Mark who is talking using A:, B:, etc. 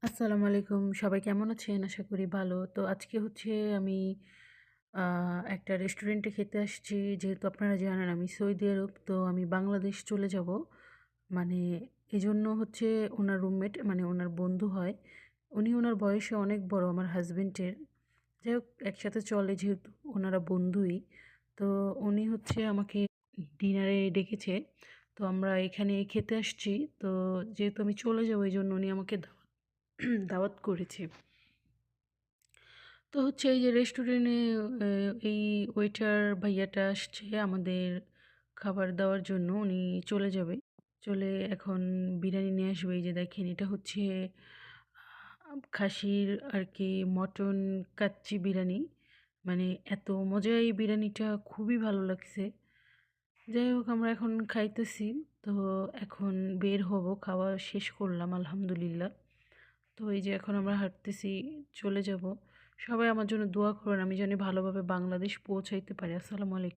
A: আসসালামু আলাইকুম। সবাই কেমন আছেন? আশা করি ভালো। তো আজকে হচ্ছে আমি আ একটা রেস্টুরেন্টে খেতে আসছি। যেহেতু আপনারা জানেন আমি সৌদি আরব, তো আমি বাংলাদেশ চলে যাব। মানে এজন্য হচ্ছে উনার রুমমেট মানে উনার বন্ধু হয়। উনি উনার বয়সে অনেক বড় আমার হাসব্যান্ডের। যাই হোক একসাথে চলে যেহেতু উনারা বন্ধুই। তো উনি হচ্ছে আমাকে ডিনারে ডেকেছে। তো আমরা এখানে খেতে আসছি। তো যেহেতু আমি চলে যাব এজন্য উনি আমাকে দাওয়াত করেছে। তো হচ্ছে এই যে রেস্টুরেন্টে এই ওয়েটার ভাইয়াটা আসছে আমাদের খাবার দেওয়ার জন্য। উনি চলে যাবে। চলে এখন বিরিয়ানি নিয়ে আসবে। এই যে দেখেন এটা হচ্ছে খাসির আরকি মটন কাচ্চি বিরিয়ানি। মানে এত মজা এই বিরিয়ানিটা খুবই ভালো লাগছে। যাই হোক আমরা এখন খাইতেছি। তো এখন বের হব। খাওয়া শেষ করলাম আলহামদুলিল্লাহ। তো এই যে এখন আমরা হাঁটতেছি, চলে যাব। সবাই আমার জন্য দোয়া করবেন আমি জানি ভালোভাবে বাংলাদেশ পৌঁছাইতে পারি। আসসালামু আলাইকুম।